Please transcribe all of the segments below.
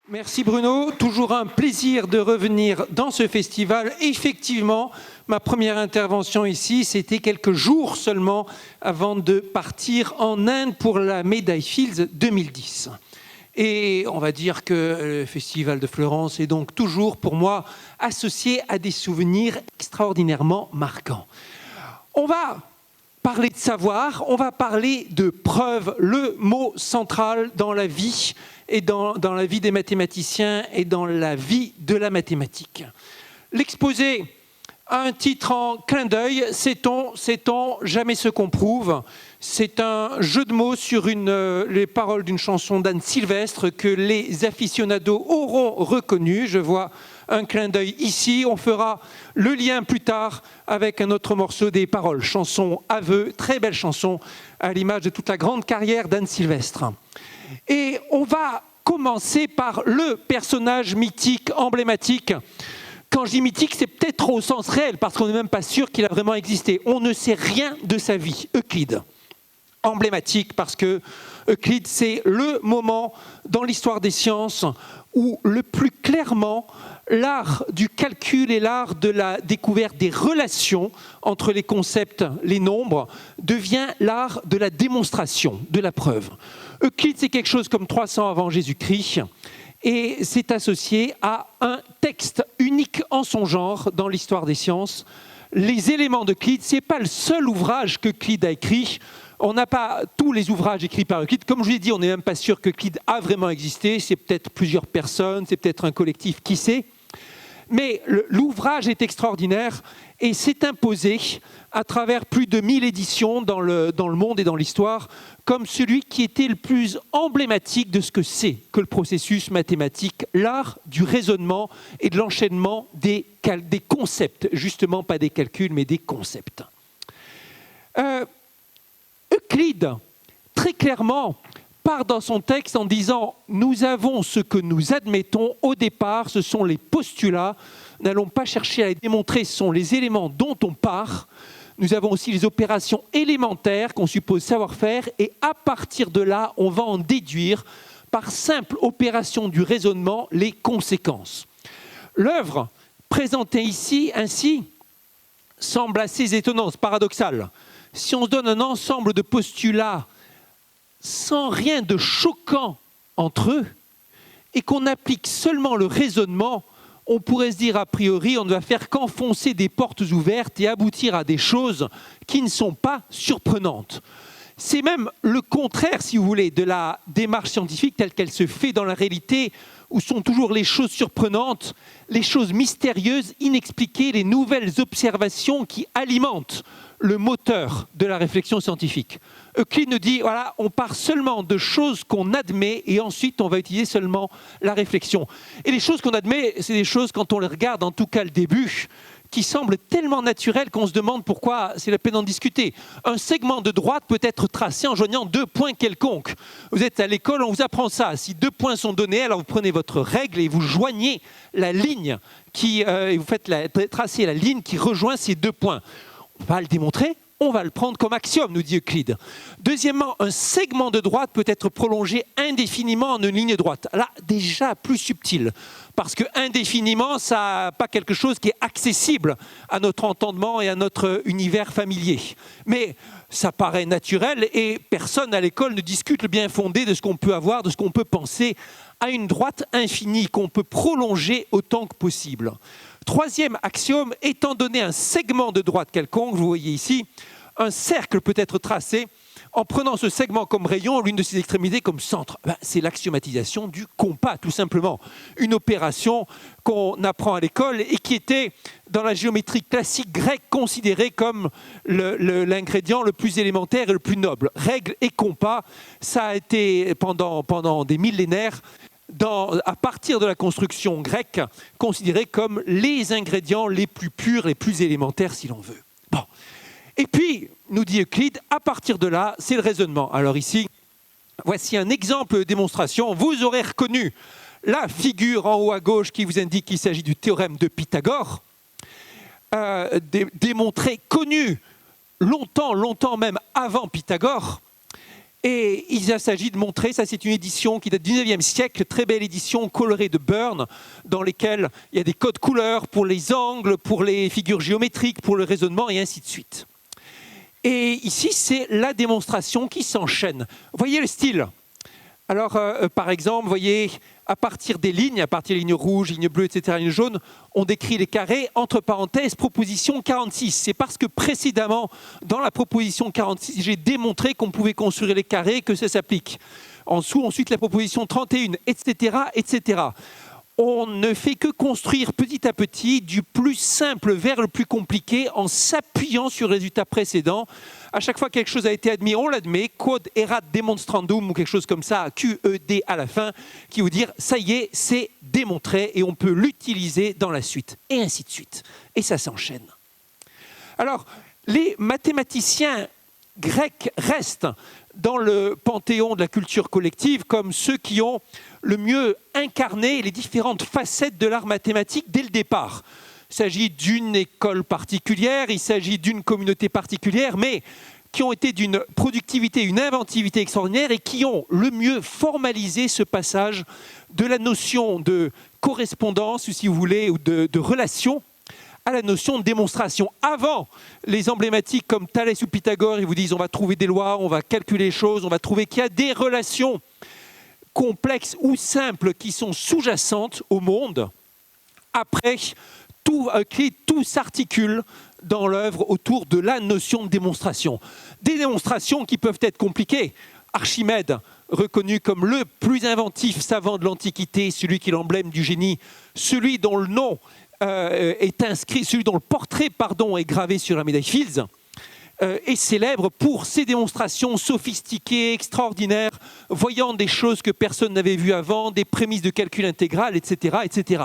Merci Bruno, toujours un plaisir de revenir dans ce festival. Effectivement, ma première intervention ici, c'était quelques jours seulement avant de partir en Inde pour la Médaille Fields 2010. Et on va dire que le Festival de Florence est donc toujours pour moi associé à des souvenirs extraordinairement marquants. On va parler de savoir, on va parler de preuve, le mot central dans la vie et dans la vie des mathématiciens et dans la vie de la mathématique. L'exposé a un titre en clin d'œil, sait-on jamais ce qu'on prouve. C'est un jeu de mots sur les paroles d'une chanson d'Anne Sylvestre que les aficionados auront reconnu. Je vois un clin d'œil ici. On fera le lien plus tard avec un autre morceau des paroles. Chanson Aveu, très belle chanson à l'image de toute la grande carrière d'Anne Sylvestre. Et on va commencer par le personnage mythique, emblématique. Quand je dis mythique, c'est peut-être au sens réel, parce qu'on n'est même pas sûr qu'il a vraiment existé. On ne sait rien de sa vie. Euclide. Emblématique parce que Euclide, c'est le moment dans l'histoire des sciences où le plus clairement l'art du calcul et l'art de la découverte des relations entre les concepts, les nombres, devient l'art de la démonstration, de la preuve. Euclide, c'est quelque chose comme 300 avant Jésus-Christ et c'est associé à un texte unique en son genre dans l'histoire des sciences. Les éléments d'Euclide, ce n'est pas le seul ouvrage qu'Euclide a écrit. On n'a pas tous les ouvrages écrits par Euclide. Comme je l'ai dit, on n'est même pas sûr qu'Euclide a vraiment existé. C'est peut-être plusieurs personnes, c'est peut-être un collectif, qui sait. Mais l'ouvrage est extraordinaire et s'est imposé à travers plus de 1000 éditions dans le monde et dans l'histoire comme celui qui était le plus emblématique de ce que c'est que le processus mathématique, l'art du raisonnement et de l'enchaînement des concepts, justement pas des calculs mais des concepts. Euclide, très clairement, part dans son texte en disant « Nous avons ce que nous admettons au départ, ce sont les postulats. N'allons pas chercher à les démontrer, ce sont les éléments dont on part. Nous avons aussi les opérations élémentaires qu'on suppose savoir faire et à partir de là, on va en déduire par simple opération du raisonnement les conséquences. » L'œuvre présentée ici ainsi semble assez étonnante, paradoxale. Si on se donne un ensemble de postulats sans rien de choquant entre eux, et qu'on applique seulement le raisonnement, on pourrait se dire a priori, on ne va faire qu'enfoncer des portes ouvertes et aboutir à des choses qui ne sont pas surprenantes. C'est même le contraire, si vous voulez, de la démarche scientifique telle qu'elle se fait dans la réalité, où sont toujours les choses surprenantes, les choses mystérieuses, inexpliquées, les nouvelles observations qui alimentent le moteur de la réflexion scientifique. Euclide nous dit, voilà, on part seulement de choses qu'on admet et ensuite on va utiliser seulement la réflexion. Et les choses qu'on admet, c'est des choses, quand on les regarde, en tout cas le début, qui semblent tellement naturelles qu'on se demande pourquoi c'est la peine d'en discuter. Un segment de droite peut être tracé en joignant deux points quelconques. Vous êtes à l'école, on vous apprend ça. Si deux points sont donnés, alors vous prenez votre règle et vous joignez la ligne et vous faites tracer la ligne qui rejoint ces deux points. On va le démontrer, on va le prendre comme axiome, nous dit Euclide. Deuxièmement, un segment de droite peut être prolongé indéfiniment en une ligne droite. Là, déjà plus subtil, parce que indéfiniment, ça n'a pas quelque chose qui est accessible à notre entendement et à notre univers familier. Mais ça paraît naturel et personne à l'école ne discute le bien fondé de ce qu'on peut avoir, de ce qu'on peut penser à une droite infinie qu'on peut prolonger autant que possible. Troisième axiome, étant donné un segment de droite quelconque, vous voyez ici, un cercle peut être tracé en prenant ce segment comme rayon, l'une de ses extrémités comme centre. C'est l'axiomatisation du compas, tout simplement. Une opération qu'on apprend à l'école et qui était, dans la géométrie classique grecque, considérée comme l'ingrédient le plus élémentaire et le plus noble. Règle et compas, ça a été pendant des millénaires, à partir de la construction grecque, considérés comme les ingrédients les plus purs, les plus élémentaires, si l'on veut. Bon. Et puis, nous dit Euclide, à partir de là, c'est le raisonnement. Alors ici, voici un exemple de démonstration. Vous aurez reconnu la figure en haut à gauche qui vous indique qu'il s'agit du théorème de Pythagore, démontré, connu longtemps même avant Pythagore. Et il s'agit de montrer, ça c'est une édition qui date du 19e siècle, très belle édition colorée de Byrne, dans lesquelles il y a des codes couleurs pour les angles, pour les figures géométriques, pour le raisonnement et ainsi de suite. Et ici, c'est la démonstration qui s'enchaîne. Voyez le style. Alors, par exemple, vous voyez, à partir des lignes rouges, lignes bleues, etc., lignes jaunes, on décrit les carrés, entre parenthèses, proposition 46. C'est parce que précédemment, dans la proposition 46, j'ai démontré qu'on pouvait construire les carrés, que ça s'applique. En dessous, ensuite, la proposition 31, etc., etc. On ne fait que construire petit à petit du plus simple vers le plus compliqué en s'appuyant sur le résultat précédent. À chaque fois que quelque chose a été admis, on l'admet. Quod erat demonstrandum ou quelque chose comme ça, QED à la fin, qui veut dire ça y est, c'est démontré et on peut l'utiliser dans la suite. Et ainsi de suite. Et ça s'enchaîne. Alors, les mathématiciens grecs restent dans le panthéon de la culture collective comme ceux qui ont le mieux incarné les différentes facettes de l'art mathématique dès le départ. Il s'agit d'une école particulière, il s'agit d'une communauté particulière, mais qui ont été d'une productivité, une inventivité extraordinaire et qui ont le mieux formalisé ce passage de la notion de correspondance, si vous voulez, ou de relation, à la notion de démonstration. Avant, les emblématiques comme Thalès ou Pythagore, ils vous disent on va trouver des lois, on va calculer les choses, on va trouver qu'il y a des relations complexes ou simples qui sont sous-jacentes au monde. Après, tout s'articule dans l'œuvre autour de la notion de démonstration. Des démonstrations qui peuvent être compliquées. Archimède, reconnu comme le plus inventif savant de l'Antiquité, celui qui est l'emblème du génie, celui dont le nom est inscrit, celui dont le portrait est gravé sur la médaille Fields, est célèbre pour ses démonstrations sophistiquées, extraordinaires, voyant des choses que personne n'avait vues avant, des prémices de calcul intégral, etc., etc.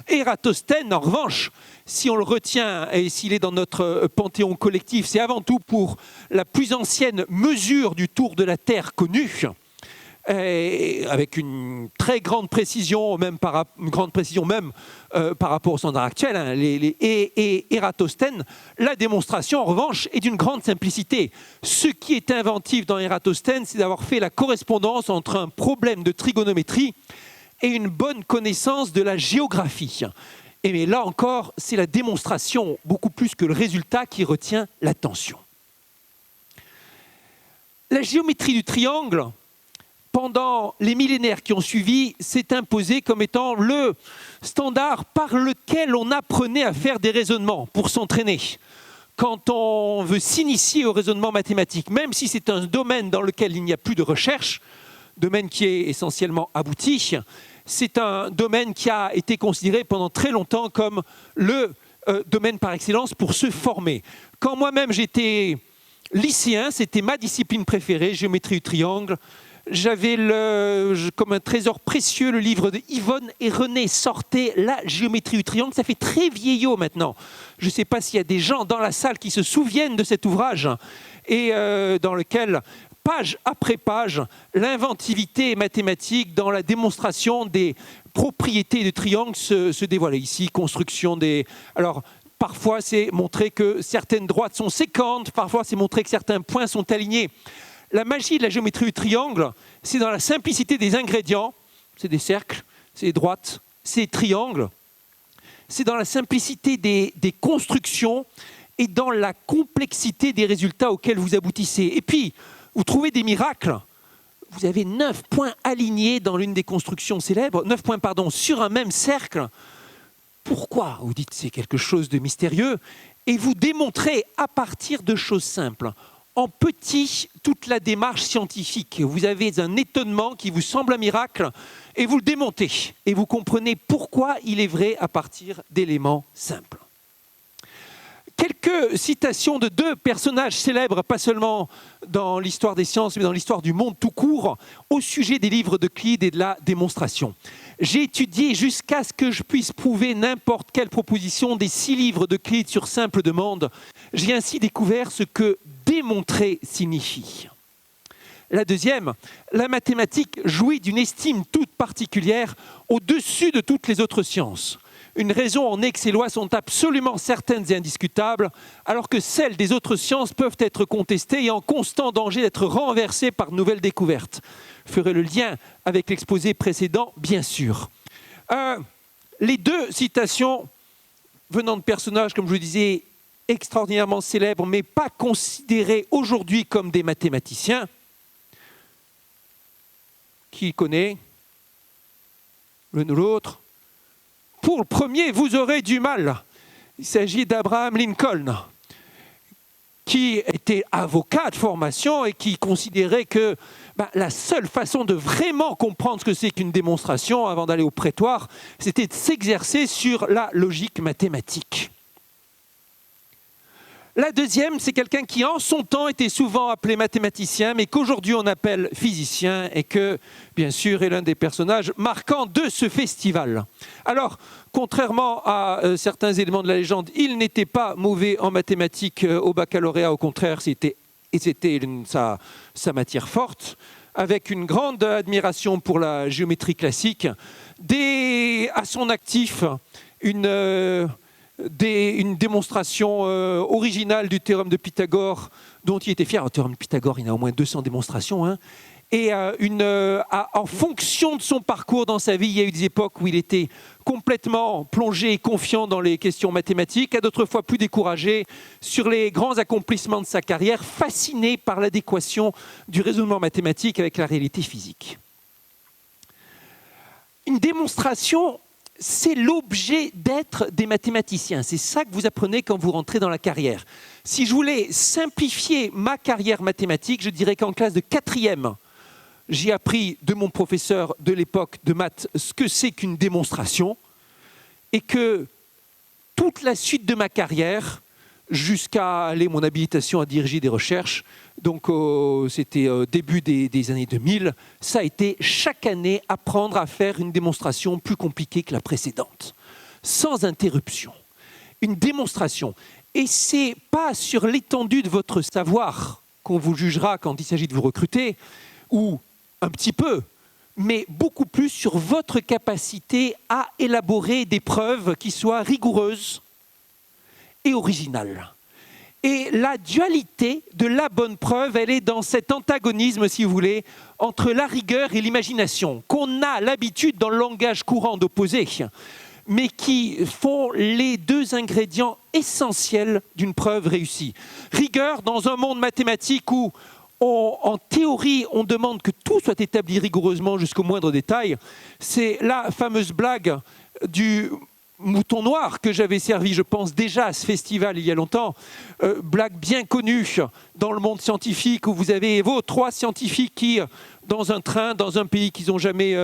Ératosthène, en revanche, si on le retient et s'il est dans notre panthéon collectif, c'est avant tout pour la plus ancienne mesure du tour de la Terre connue, avec une très grande précision, par rapport au standard actuel. Et Ératosthène, la démonstration, en revanche, est d'une grande simplicité. Ce qui est inventif dans Ératosthène, c'est d'avoir fait la correspondance entre un problème de trigonométrie et une bonne connaissance de la géographie. Et là encore, c'est la démonstration, beaucoup plus que le résultat, qui retient l'attention. La géométrie du triangle, pendant les millénaires qui ont suivi, s'est imposée comme étant le standard par lequel on apprenait à faire des raisonnements pour s'entraîner. Quand on veut s'initier au raisonnement mathématique, même si c'est un domaine dans lequel il n'y a plus de recherche, domaine qui est essentiellement abouti, c'est un domaine qui a été considéré pendant très longtemps comme le domaine par excellence pour se former. Quand moi-même j'étais lycéen, c'était ma discipline préférée, géométrie du triangle. J'avais comme un trésor précieux le livre de Yvonne et René Sortet, La géométrie du triangle. Ça fait très vieillot maintenant. Je ne sais pas s'il y a des gens dans la salle qui se souviennent de cet ouvrage et dans lequel, page après page, l'inventivité mathématique dans la démonstration des propriétés de triangle se dévoilait. Ici, construction des... Alors, parfois, c'est montrer que certaines droites sont sécantes, parfois, c'est montrer que certains points sont alignés. La magie de la géométrie du triangle, c'est dans la simplicité des ingrédients, c'est des cercles, c'est des droites, c'est des triangles, c'est dans la simplicité des constructions et dans la complexité des résultats auxquels vous aboutissez. Et puis, vous trouvez des miracles. Vous avez 9 points alignés dans l'une des constructions célèbres, 9 points, sur un même cercle. Pourquoi? Vous dites c'est quelque chose de mystérieux. Et vous démontrez à partir de choses simples, en petit, toute la démarche scientifique. Vous avez un étonnement qui vous semble un miracle et vous le démontez. Et vous comprenez pourquoi il est vrai à partir d'éléments simples. Quelques citations de 2 personnages célèbres, pas seulement dans l'histoire des sciences, mais dans l'histoire du monde tout court, au sujet des livres d'Euclide et de la démonstration. J'ai étudié jusqu'à ce que je puisse prouver n'importe quelle proposition des 6 livres d'Euclide sur simple demande. J'ai ainsi découvert ce que démontrer signifie. La deuxième, la mathématique jouit d'une estime toute particulière au-dessus de toutes les autres sciences. Une raison en est que ces lois sont absolument certaines et indiscutables, alors que celles des autres sciences peuvent être contestées et en constant danger d'être renversées par de nouvelles découvertes. Je ferai le lien avec l'exposé précédent, bien sûr. Les deux citations venant de personnages, comme je vous disais, extraordinairement célèbres, mais pas considérés aujourd'hui comme des mathématiciens. Qui connaît l'un ou l'autre? Pour le premier, vous aurez du mal. Il s'agit d'Abraham Lincoln, qui était avocat de formation et qui considérait que la seule façon de vraiment comprendre ce que c'est qu'une démonstration avant d'aller au prétoire, c'était de s'exercer sur la logique mathématique. La deuxième, c'est quelqu'un qui en son temps était souvent appelé mathématicien, mais qu'aujourd'hui on appelle physicien et que, bien sûr, est l'un des personnages marquants de ce festival. Alors, contrairement à certains éléments de la légende, il n'était pas mauvais en mathématiques au baccalauréat, au contraire, c'était sa matière forte, avec une grande admiration pour la géométrie classique, à son actif une démonstration originale du théorème de Pythagore, dont il était fier. Le théorème de Pythagore, il y a au moins 200 démonstrations. Et en fonction de son parcours dans sa vie, il y a eu des époques où il était complètement plongé et confiant dans les questions mathématiques, à d'autres fois plus découragé sur les grands accomplissements de sa carrière, fasciné par l'adéquation du raisonnement mathématique avec la réalité physique. Une démonstration, c'est l'objet d'être des mathématiciens. C'est ça que vous apprenez quand vous rentrez dans la carrière. Si je voulais simplifier ma carrière mathématique, je dirais qu'en classe de 4e, j'ai appris de mon professeur de l'époque de maths ce que c'est qu'une démonstration et que toute la suite de ma carrière, jusqu'à mon habilitation à diriger des recherches, donc c'était début des années 2000, ça a été chaque année apprendre à faire une démonstration plus compliquée que la précédente, sans interruption. Une démonstration. Et ce n'est pas sur l'étendue de votre savoir qu'on vous jugera quand il s'agit de vous recruter, ou un petit peu, mais beaucoup plus sur votre capacité à élaborer des preuves qui soient rigoureuses et originales. Et la dualité de la bonne preuve, elle est dans cet antagonisme, si vous voulez, entre la rigueur et l'imagination, qu'on a l'habitude dans le langage courant d'opposer, mais qui font les deux ingrédients essentiels d'une preuve réussie. Rigueur dans un monde mathématique où, en théorie, on demande que tout soit établi rigoureusement jusqu'au moindre détail. C'est la fameuse blague du mouton noir que j'avais servi, je pense, déjà à ce festival il y a longtemps. Blague bien connue dans le monde scientifique où vous avez vos 3 scientifiques qui, dans un train, dans un pays qu'ils n'ont jamais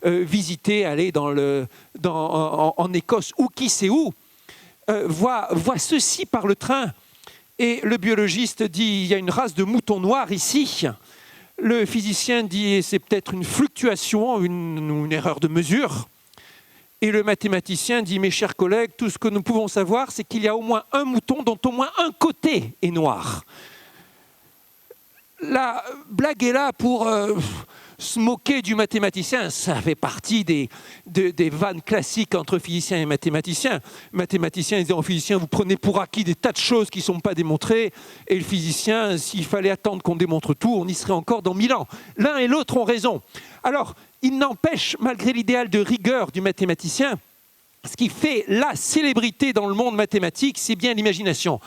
visité, aller en Écosse ou qui sait où, voient ceci par le train. Et le biologiste dit, il y a une race de moutons noirs ici. Le physicien dit, c'est peut-être une fluctuation, une erreur de mesure. Et le mathématicien dit, mes chers collègues, tout ce que nous pouvons savoir, c'est qu'il y a au moins un mouton dont au moins un côté est noir. La blague est là pour se moquer du mathématicien. Ça fait partie des vannes classiques entre physiciens et mathématiciens. Mathématiciens disant aux physiciens, vous prenez pour acquis des tas de choses qui ne sont pas démontrées. Et le physicien, s'il fallait attendre qu'on démontre tout, on y serait encore dans 1000 ans. L'un et l'autre ont raison. Alors, il n'empêche, malgré l'idéal de rigueur du mathématicien, ce qui fait la célébrité dans le monde mathématique, c'est bien l'imagination.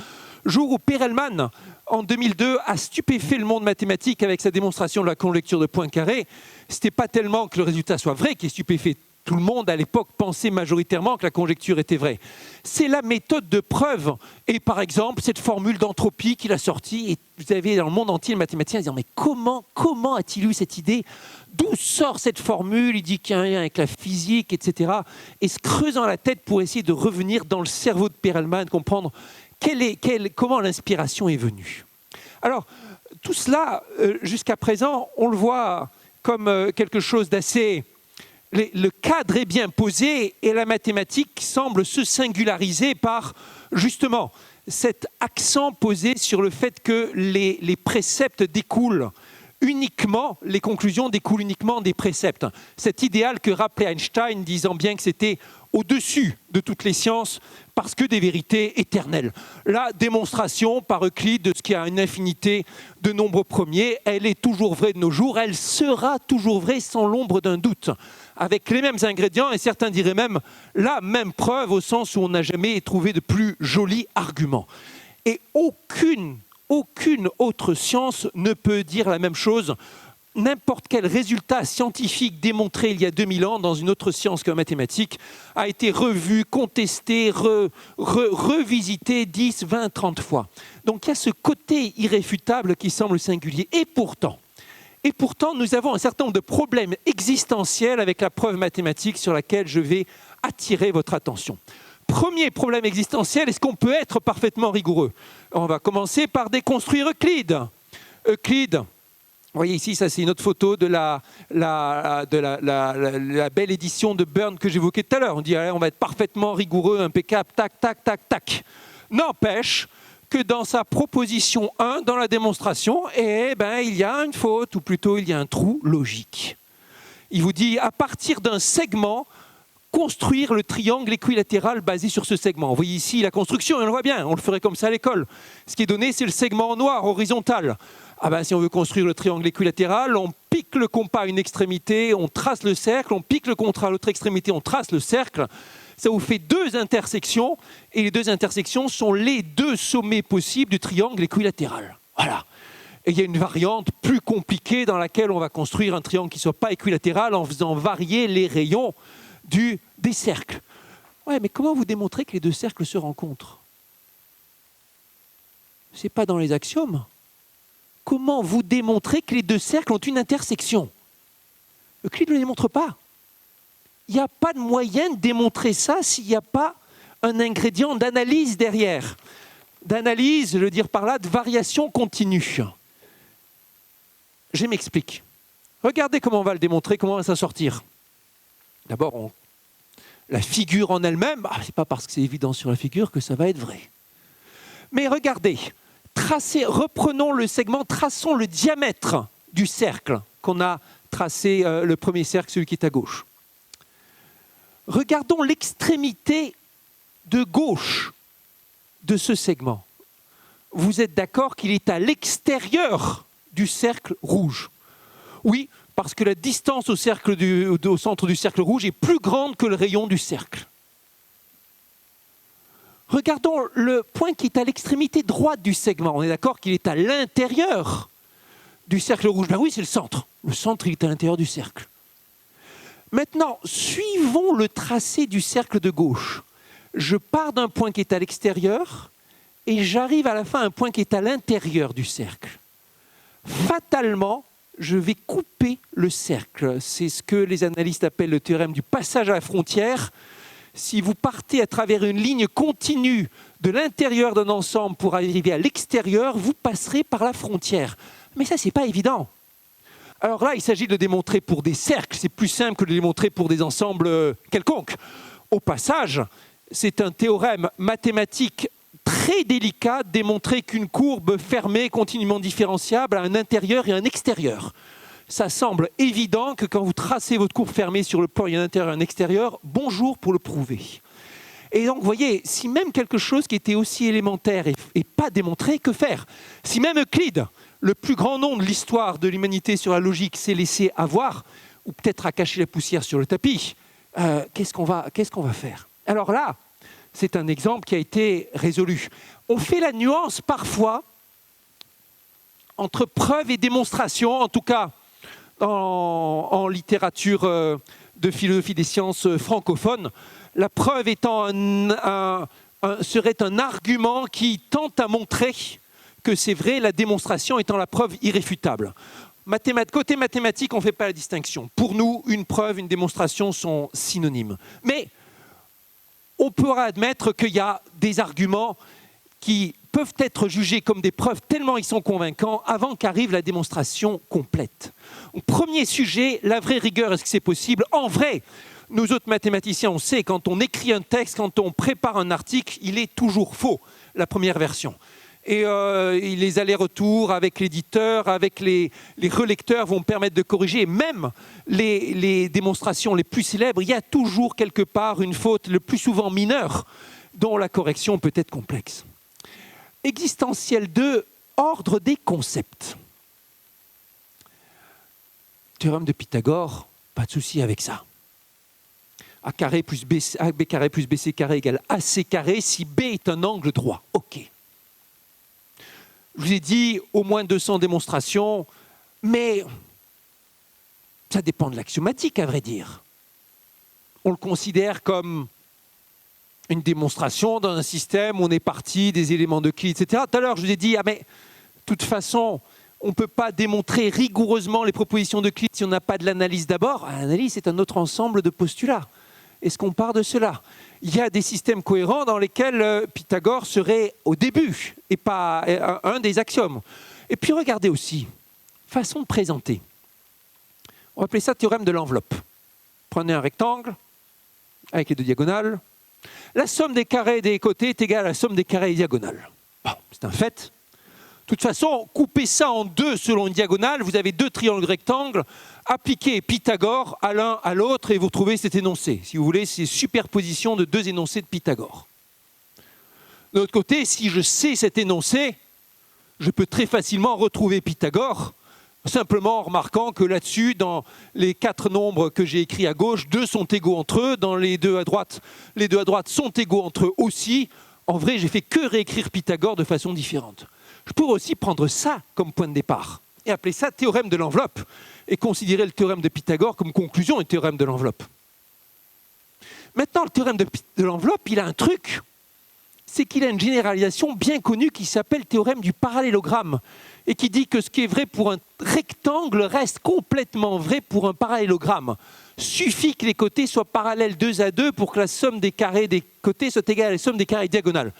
Jour où Perelman, en 2002, a stupéfait le monde mathématique avec sa démonstration de la conjecture de Poincaré, ce n'était pas tellement que le résultat soit vrai qui est stupéfait. Tout le monde, à l'époque, pensait majoritairement que la conjecture était vraie. C'est la méthode de preuve. Et par exemple, cette formule d'entropie qu'il a sortie, et vous avez dans le monde entier le mathématicien disant « Mais comment a-t-il eu cette idée ? D'où sort cette formule ?» Il dit qu'il y a un lien avec la physique, etc. Et se creusant la tête pour essayer de revenir dans le cerveau de Perelman, comprendre comment l'inspiration est venue. Alors, tout cela, jusqu'à présent, on le voit comme quelque chose d'assez... Le cadre est bien posé et la mathématique semble se singulariser par, justement, cet accent posé sur le fait que les préceptes découlent uniquement, les conclusions découlent uniquement des préceptes. Cet idéal que rappelait Einstein, disant bien que c'était au-dessus de toutes les sciences, parce que des vérités éternelles. La démonstration par Euclide de ce qu'il y a une infinité de nombres premiers, elle est toujours vraie de nos jours, elle sera toujours vraie sans l'ombre d'un doute, avec les mêmes ingrédients, et certains diraient même la même preuve, au sens où on n'a jamais trouvé de plus joli argument. Et aucune autre science ne peut dire la même chose. N'importe quel résultat scientifique démontré il y a 2000 ans dans une autre science que la mathématique a été revu, contesté, revisité 10, 20, 30 fois. Donc il y a ce côté irréfutable qui semble singulier. Et pourtant, nous avons un certain nombre de problèmes existentiels avec la preuve mathématique sur laquelle je vais attirer votre attention. Premier problème existentiel, est-ce qu'on peut être parfaitement rigoureux? On va commencer par déconstruire Euclide. Euclide, vous voyez ici, ça c'est une autre photo de la belle édition de Byrne que j'évoquais tout à l'heure. On dit, allez, on va être parfaitement rigoureux, impeccable, tac, tac, tac, tac. N'empêche que dans sa proposition 1, dans la démonstration, il y a une faute, ou plutôt il y a un trou logique. Il vous dit, à partir d'un segment, construire le triangle équilatéral basé sur ce segment. Vous voyez ici la construction, on le voit bien, on le ferait comme ça à l'école. Ce qui est donné, c'est le segment en noir, horizontal. Si on veut construire le triangle équilatéral, on pique le compas à une extrémité, on trace le cercle, on pique le compas à l'autre extrémité, on trace le cercle. Ça vous fait deux intersections, et les deux intersections sont les deux sommets possibles du triangle équilatéral. Voilà. Et il y a une variante plus compliquée dans laquelle on va construire un triangle qui ne soit pas équilatéral en faisant varier les rayons des cercles. Ouais, mais comment vous démontrez que les deux cercles se rencontrent? Ce n'est pas dans les axiomes. Comment vous démontrez que les deux cercles ont une intersection? Euclide ne le démontre pas. Il n'y a pas de moyen de démontrer ça s'il n'y a pas un ingrédient d'analyse derrière. D'analyse, je veux dire par là, de variation continue. Je m'explique. Regardez comment on va le démontrer, comment on va s'en sortir. D'abord, la figure en elle-même, ce n'est pas parce que c'est évident sur la figure que ça va être vrai. Mais regardez, reprenons le segment, traçons le diamètre du cercle qu'on a tracé, le premier cercle, celui qui est à gauche. Regardons l'extrémité de gauche de ce segment. Vous êtes d'accord qu'il est à l'extérieur du cercle rouge? Oui, parce que la distance au centre du cercle rouge est plus grande que le rayon du cercle. Regardons le point qui est à l'extrémité droite du segment. On est d'accord qu'il est à l'intérieur du cercle rouge? Ben oui, c'est le centre. Le centre, il est à l'intérieur du cercle. Maintenant, suivons le tracé du cercle de gauche. Je pars d'un point qui est à l'extérieur et j'arrive à la fin à un point qui est à l'intérieur du cercle. Fatalement, je vais couper le cercle. C'est ce que les analystes appellent le théorème du passage à la frontière. Si vous partez à travers une ligne continue de l'intérieur d'un ensemble pour arriver à l'extérieur, vous passerez par la frontière. Mais ça, ce n'est pas évident. Alors là, il s'agit de le démontrer pour des cercles. C'est plus simple que de le démontrer pour des ensembles quelconques. Au passage, c'est un théorème mathématique très délicat de démontrer qu'une courbe fermée, continuellement différenciable, a un intérieur et un extérieur. Ça semble évident que quand vous tracez votre courbe fermée sur le plan, il y a un intérieur et un extérieur. Bonjour pour le prouver. Et donc, vous voyez, si même quelque chose qui était aussi élémentaire et pas démontré, que faire? Si même Euclide, le plus grand nom de l'histoire de l'humanité sur la logique, s'est laissé avoir, ou peut-être a caché la poussière sur le tapis, qu'est-ce qu'on va faire? Alors là, c'est un exemple qui a été résolu. On fait la nuance parfois entre preuve et démonstration, en tout cas en littérature de philosophie des sciences francophone. La preuve étant serait un argument qui tente à montrer que c'est vrai, la démonstration étant la preuve irréfutable. Côté mathématique, on ne fait pas la distinction. Pour nous, une preuve, une démonstration sont synonymes. Mais on pourra admettre qu'il y a des arguments qui peuvent être jugés comme des preuves tellement ils sont convaincants avant qu'arrive la démonstration complète. Premier sujet, la vraie rigueur, est-ce que c'est possible? En vrai, nous autres mathématiciens, on sait, quand on écrit un texte, quand on prépare un article, il est toujours faux, la première version. Et les allers-retours avec l'éditeur, avec les relecteurs vont permettre de corriger. Et même les démonstrations les plus célèbres, il y a toujours quelque part une faute, le plus souvent mineure, dont la correction peut être complexe. Existentiel 2, ordre des concepts. Théorème de Pythagore, pas de souci avec ça. A carré plus B, B carré plus BC carré égale AC carré si B est un angle droit. OK. Je vous ai dit au moins 200 démonstrations, mais ça dépend de l'axiomatique, à vrai dire. On le considère comme une démonstration d'un système où on est parti des éléments de Euclide, etc. Tout à l'heure, je vous ai dit, mais de toute façon, on ne peut pas démontrer rigoureusement les propositions d'Euclide si on n'a pas de l'analyse d'abord. L'analyse, c'est un autre ensemble de postulats. Est-ce qu'on part de cela? Il y a des systèmes cohérents dans lesquels Pythagore serait au début et pas un des axiomes. Et puis regardez aussi, façon de présenter. On va appeler ça théorème de l'enveloppe. Prenez un rectangle avec les deux diagonales. La somme des carrés des côtés est égale à la somme des carrés des diagonales. Bon, c'est un fait. De toute façon, coupez ça en deux selon une diagonale, vous avez deux triangles rectangles, appliquez Pythagore à l'un à l'autre et vous retrouvez cet énoncé. Si vous voulez, c'est superposition de deux énoncés de Pythagore. De l'autre côté, si je sais cet énoncé, je peux très facilement retrouver Pythagore, simplement en remarquant que là-dessus, dans les 4 nombres que j'ai écrits à gauche, 2 sont égaux entre eux, dans les deux à droite sont égaux entre eux aussi. En vrai, j'ai fait que réécrire Pythagore de façon différente. Je pourrais aussi prendre ça comme point de départ et appeler ça théorème de l'enveloppe et considérer le théorème de Pythagore comme conclusion du théorème de l'enveloppe. Maintenant, le théorème de l'enveloppe, il a un truc, c'est qu'il a une généralisation bien connue qui s'appelle théorème du parallélogramme et qui dit que ce qui est vrai pour un rectangle reste complètement vrai pour un parallélogramme. Suffit que les côtés soient parallèles 2 à 2 pour que la somme des carrés des côtés soit égale à la somme des carrés diagonales.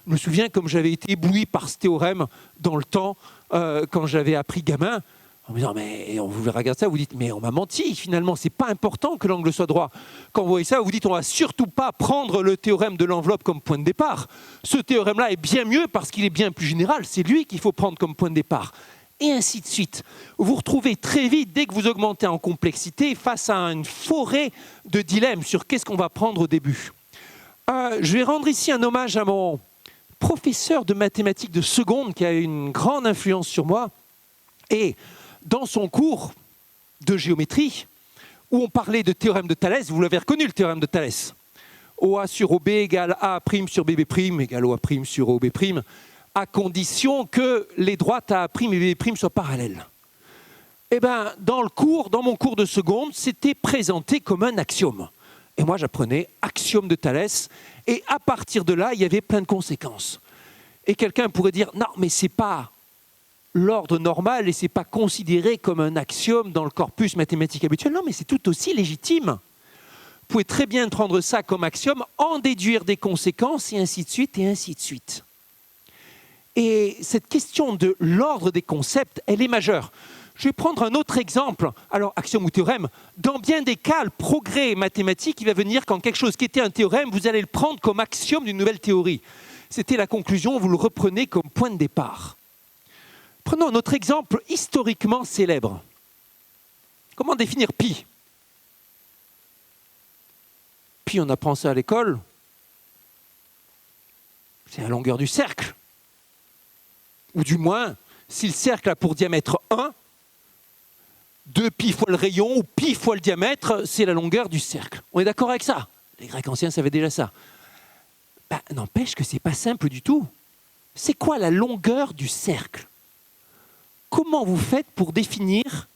Je me souviens comme j'avais été ébloui par ce théorème dans le temps, quand j'avais appris gamin, en me disant, mais on vous regarde ça, vous dites, mais on m'a menti, finalement, c'est pas important que l'angle soit droit. Quand vous voyez ça, vous dites, on va surtout pas prendre le théorème de l'enveloppe comme point de départ. Ce théorème-là est bien mieux parce qu'il est bien plus général, c'est lui qu'il faut prendre comme point de départ. Et ainsi de suite. Vous retrouvez très vite, dès que vous augmentez en complexité, face à une forêt de dilemmes sur qu'est-ce qu'on va prendre au début. Je vais rendre ici un hommage à mon professeur de mathématiques de seconde qui a eu une grande influence sur moi. Et dans son cours de géométrie, où on parlait de théorème de Thalès, vous l'avez reconnu le théorème de Thalès, OA sur OB égale A' sur BB' égale OA' sur OB', à condition que les droites A' et BB' soient parallèles. Eh bien, dans mon cours de seconde, c'était présenté comme un axiome. Et moi, j'apprenais axiome de Thalès. Et à partir de là, il y avait plein de conséquences. Et quelqu'un pourrait dire, non, mais ce n'est pas l'ordre normal et ce n'est pas considéré comme un axiome dans le corpus mathématique habituel. Non, mais c'est tout aussi légitime. Vous pouvez très bien prendre ça comme axiome, en déduire des conséquences, et ainsi de suite, et ainsi de suite. Et cette question de l'ordre des concepts, elle est majeure. Je vais prendre un autre exemple, alors axiome ou théorème. Dans bien des cas, le progrès mathématique, il va venir quand quelque chose qui était un théorème, vous allez le prendre comme axiome d'une nouvelle théorie. C'était la conclusion, vous le reprenez comme point de départ. Prenons un autre exemple historiquement célèbre. Comment définir pi? Pi, on apprend ça à l'école. C'est la longueur du cercle. Ou du moins, si le cercle a pour diamètre 1, 2 pi fois le rayon ou pi fois le diamètre, c'est la longueur du cercle. On est d'accord avec ça? Les Grecs anciens savaient déjà ça. N'empêche que ce n'est pas simple du tout. C'est quoi la longueur du cercle? Comment vous faites pour définir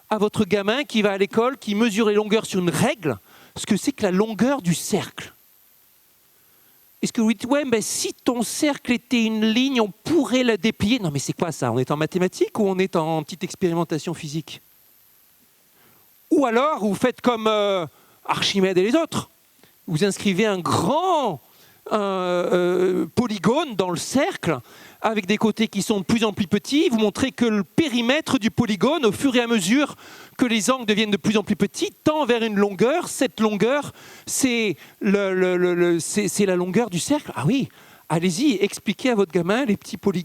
à votre gamin qui va à l'école, qui mesure les longueurs sur une règle, ce que c'est que la longueur du cercle? Est-ce que vous dites, ouais, si ton cercle était une ligne, on pourrait la déplier? Non, mais c'est quoi ça? On est en mathématiques ou on est en petite expérimentation physique? Ou alors, vous faites comme Archimède et les autres. Vous inscrivez un grand polygone dans le cercle, avec des côtés qui sont de plus en plus petits. Vous montrez que le périmètre du polygone, au fur et à mesure que les angles deviennent de plus en plus petits, tend vers une longueur. Cette longueur, c'est la longueur du cercle. Ah oui, allez-y, expliquez à votre gamin les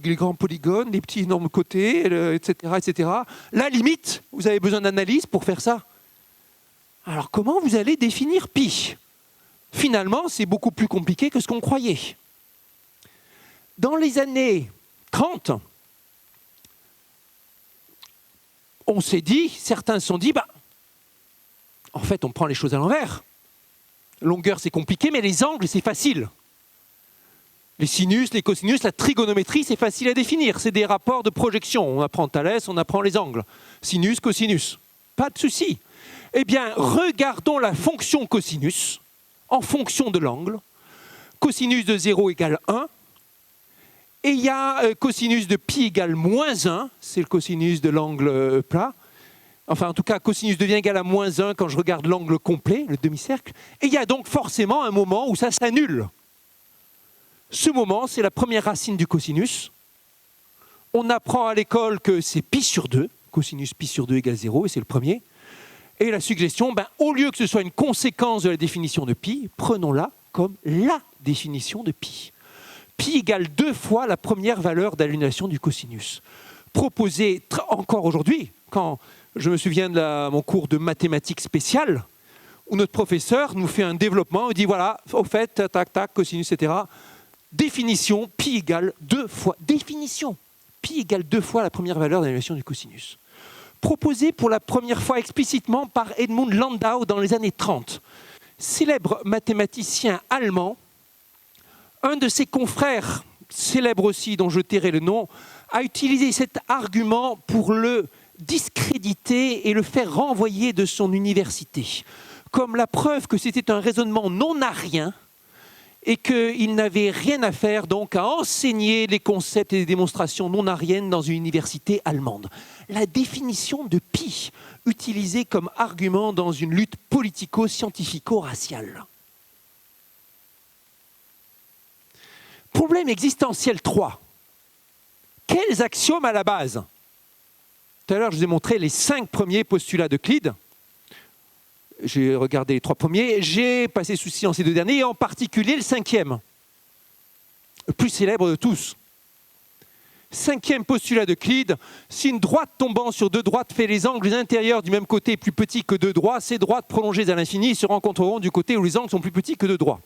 les grands polygones, les petits énormes côtés, etc., etc. La limite, vous avez besoin d'analyse pour faire ça. Alors comment vous allez définir pi? Finalement, c'est beaucoup plus compliqué que ce qu'on croyait. Dans les années 30, on s'est dit, certains se sont dit, en fait, on prend les choses à l'envers. Longueur, c'est compliqué, mais les angles, c'est facile. Les sinus, les cosinus, la trigonométrie, c'est facile à définir. C'est des rapports de projection. On apprend Thalès, on apprend les angles. Sinus, cosinus. Pas de souci. Eh bien, regardons la fonction cosinus en fonction de l'angle. Cosinus de 0 égale 1. Et il y a cosinus de pi égale moins 1. C'est le cosinus de l'angle plat. Enfin, en tout cas, cosinus devient égal à moins 1 quand je regarde l'angle complet, le demi-cercle. Et il y a donc forcément un moment où ça s'annule. Ce moment, c'est la première racine du cosinus. On apprend à l'école que c'est pi sur 2. Cosinus pi sur 2 égale 0, et c'est le premier. Et la suggestion, au lieu que ce soit une conséquence de la définition de pi, prenons-la comme la définition de pi. Pi égale 2 fois la première valeur d'annulation du cosinus. Proposé encore aujourd'hui, quand je me souviens de mon cours de mathématiques spéciales, où notre professeur nous fait un développement, il dit voilà, au fait, tac, tac, cosinus, etc. Définition, pi égale 2 fois. Définition, pi égale 2 fois la première valeur d'annulation du cosinus. Proposé pour la première fois explicitement par Edmund Landau dans les années 30. Célèbre mathématicien allemand, un de ses confrères, célèbre aussi, dont je tairai le nom, a utilisé cet argument pour le discréditer et le faire renvoyer de son université, comme la preuve que c'était un raisonnement non arien et qu'il n'avait rien à faire donc à enseigner les concepts et les démonstrations non ariennes dans une université allemande. La définition de pi utilisée comme argument dans une lutte politico-scientifico-raciale. Problème existentiel 3. Quels axiomes à la base? Tout à l'heure, je vous ai montré les 5 premiers postulats d'Euclide. J'ai regardé les 3 premiers. J'ai passé sous silence les 2 derniers, et en particulier le 5e, le plus célèbre de tous. 5e postulat d'Euclide, si une droite tombant sur 2 droites fait les angles intérieurs du même côté plus petits que 2 droits, ces droites prolongées à l'infini se rencontreront du côté où les angles sont plus petits que 2 droits.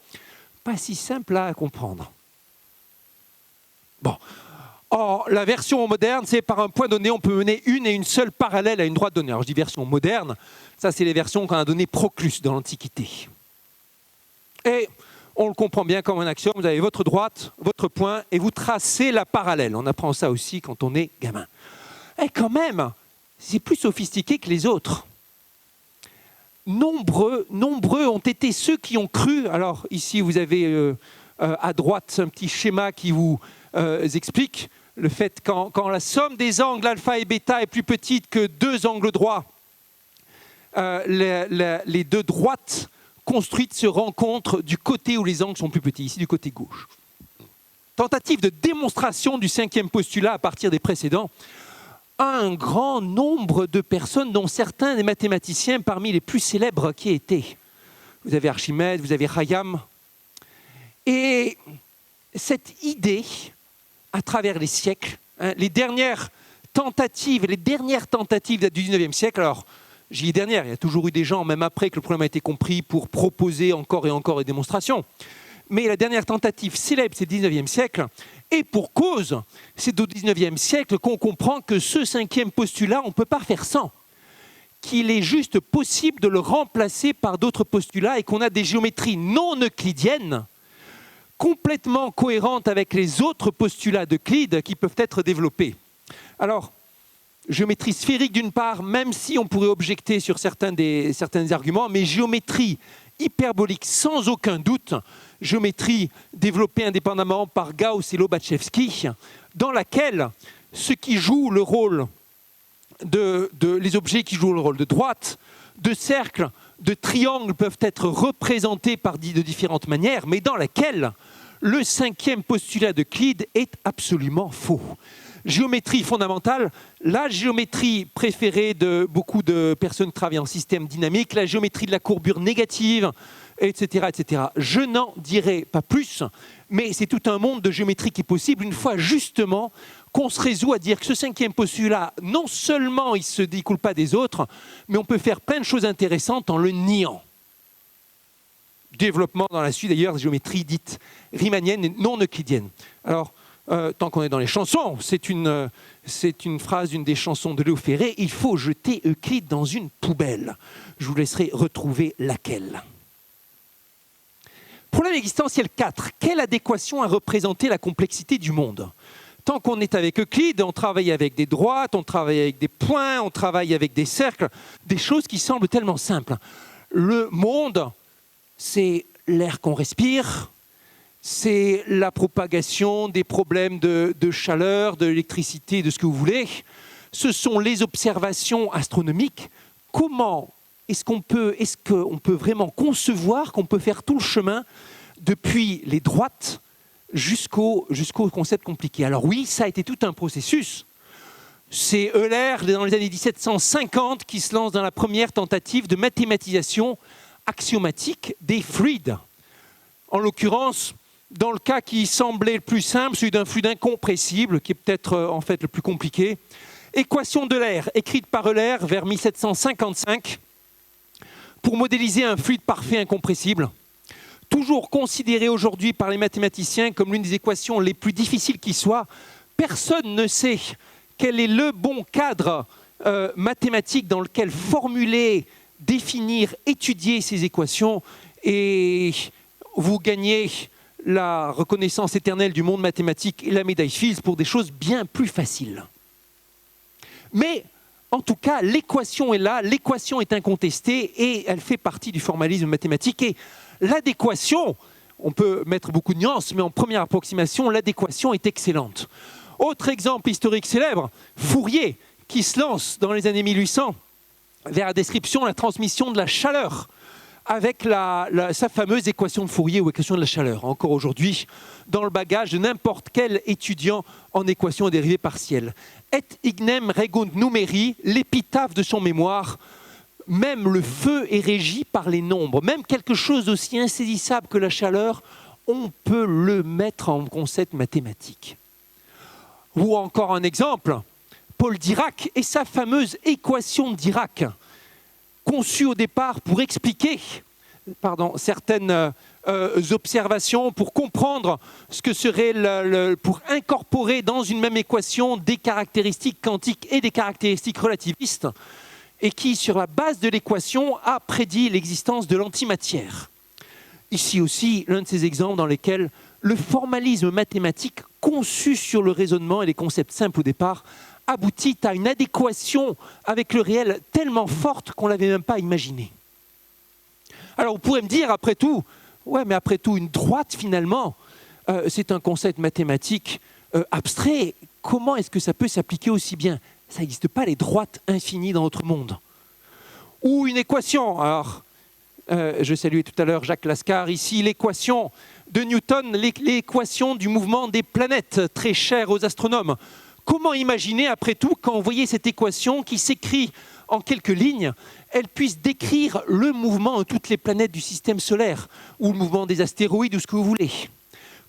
Pas si simple à comprendre. Bon. Or, la version moderne, c'est par un point donné, on peut mener une et une seule parallèle à une droite donnée. Alors, je dis version moderne, ça c'est les versions qu'on a données Proclus dans l'Antiquité. Et on le comprend bien comme un axiome, vous avez votre droite, votre point, et vous tracez la parallèle. On apprend ça aussi quand on est gamin. Et quand même, c'est plus sophistiqué que les autres. Nombreux ont été ceux qui ont cru. Alors ici, vous avez à droite un petit schéma qui vous explique le fait quand la somme des angles alpha et bêta est plus petite que 2 angles droits, les 2 droites construites se rencontrent du côté où les angles sont plus petits, ici du côté gauche. Tentative de démonstration du 5e postulat à partir des précédents. Un grand nombre de personnes, dont certains des mathématiciens parmi les plus célèbres qui étaient. Vous avez Archimède, vous avez Hayam. Et cette idée, à travers les siècles, les dernières tentatives datent du 19e siècle. Alors, j'y ai dernière, il y a toujours eu des gens, même après que le problème a été compris, pour proposer encore et encore des démonstrations. Mais la dernière tentative célèbre, c'est le 19e siècle. Et pour cause, c'est au 19e siècle qu'on comprend que ce 5e postulat, on ne peut pas faire sans. Qu'il est juste possible de le remplacer par d'autres postulats et qu'on a des géométries non euclidiennes complètement cohérentes avec les autres postulats d'Euclide qui peuvent être développés. Alors, géométrie sphérique d'une part, même si on pourrait objecter sur certains des arguments, mais géométrie hyperbolique sans aucun doute, géométrie développée indépendamment par Gauss et Lobachevsky, dans laquelle ce qui joue le rôle les objets qui jouent le rôle de droite, de cercle, de triangle peuvent être représentés de différentes manières, mais dans laquelle le 5e postulat d'Euclide est absolument faux. Géométrie fondamentale, la géométrie préférée de beaucoup de personnes qui travaillent en système dynamique, la géométrie de la courbure négative etc., etc. Je n'en dirai pas plus, mais c'est tout un monde de géométrie qui est possible une fois justement qu'on se résout à dire que ce cinquième postulat, non seulement il ne se découle pas des autres, mais on peut faire plein de choses intéressantes en le niant. Développement dans la suite d'ailleurs des géométries dites riemanniennes et non euclidiennes. Alors, tant qu'on est dans les chansons, c'est une phrase d'une des chansons de Léo Ferré, il faut jeter Euclide dans une poubelle. Je vous laisserai retrouver laquelle. Problème existentiel 4. Quelle adéquation a représenté la complexité du monde ? Tant qu'on est avec Euclide, on travaille avec des droites, on travaille avec des points, on travaille avec des cercles, des choses qui semblent tellement simples. Le monde, c'est l'air qu'on respire, c'est la propagation des problèmes de chaleur, d'électricité, de ce que vous voulez. Ce sont les observations astronomiques. Comment est-ce qu'on peut vraiment concevoir qu'on peut faire tout le chemin depuis les droites jusqu'au concept compliqué? Alors oui, ça a été tout un processus. C'est Euler, dans les années 1750, qui se lance dans la première tentative de mathématisation axiomatique des fluides. En l'occurrence, dans le cas qui semblait le plus simple, celui d'un fluide incompressible, qui est peut-être en fait le plus compliqué. Équation de l'air, écrite par Euler vers 1755, pour modéliser un fluide parfait incompressible, toujours considéré aujourd'hui par les mathématiciens comme l'une des équations les plus difficiles qui soit. Personne ne sait quel est le bon cadre mathématique dans lequel formuler, définir, étudier ces équations, et vous gagnez la reconnaissance éternelle du monde mathématique et la médaille Fields pour des choses bien plus faciles. Mais en tout cas, l'équation est là, l'équation est incontestée et elle fait partie du formalisme mathématique. Et l'adéquation, on peut mettre beaucoup de nuances, mais en première approximation, l'adéquation est excellente. Autre exemple historique célèbre, Fourier, qui se lance dans les années 1800 vers la description, la transmission de la chaleur, avec sa fameuse équation de Fourier ou équation de la chaleur, encore aujourd'hui, dans le bagage de n'importe quel étudiant en équation et dérivée partielle. Et ignem regunt numeri, l'épitaphe de son mémoire, même le feu est régi par les nombres, même quelque chose d'aussi insaisissable que la chaleur, on peut le mettre en concept mathématique. Ou encore un exemple, Paul Dirac et sa fameuse équation de Dirac, conçue au départ pour expliquer certaines observations, pour comprendre ce que serait pour incorporer dans une même équation des caractéristiques quantiques et des caractéristiques relativistes, et qui, sur la base de l'équation, a prédit l'existence de l'antimatière. Ici aussi, l'un de ces exemples dans lesquels le formalisme mathématique conçu sur le raisonnement et les concepts simples au départ aboutit à une adéquation avec le réel tellement forte qu'on ne l'avait même pas imaginée. Alors vous pourrez me dire, après tout, ouais, mais après tout, une droite finalement, c'est un concept mathématique abstrait. Comment est-ce que ça peut s'appliquer aussi bien? Ça n'existe pas, les droites infinies dans notre monde. Ou une équation. Alors, je saluais tout à l'heure Jacques Lascar, ici l'équation de Newton, l'équation du mouvement des planètes, très chère aux astronomes. Comment imaginer, après tout, quand vous voyez cette équation qui s'écrit en quelques lignes, elle puisse décrire le mouvement de toutes les planètes du système solaire, ou le mouvement des astéroïdes, ou ce que vous voulez.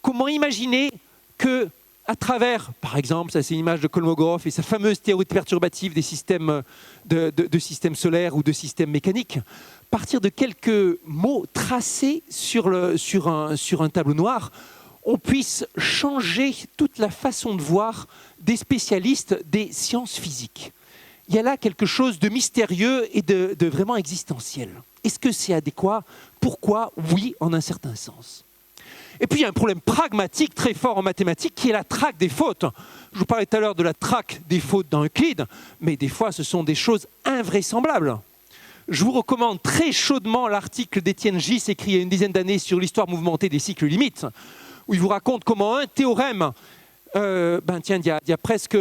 Comment imaginer que, à travers, par exemple, ça c'est une image de Kolmogorov et sa fameuse théorie perturbative des systèmes, de systèmes solaires ou de systèmes mécaniques, partir de quelques mots tracés sur un tableau noir, on puisse changer toute la façon de voir des spécialistes des sciences physiques. Il y a là quelque chose de mystérieux et de vraiment existentiel. Est-ce que c'est adéquat? Pourquoi? Oui, en un certain sens. Et puis il y a un problème pragmatique très fort en mathématiques qui est la traque des fautes. Je vous parlais tout à l'heure de la traque des fautes dans Euclide, mais des fois ce sont des choses invraisemblables. Je vous recommande très chaudement l'article d'Étienne Gis écrit il y a une dizaine d'années sur l'histoire mouvementée des cycles limites, où il vous raconte comment un théorème, il y a presque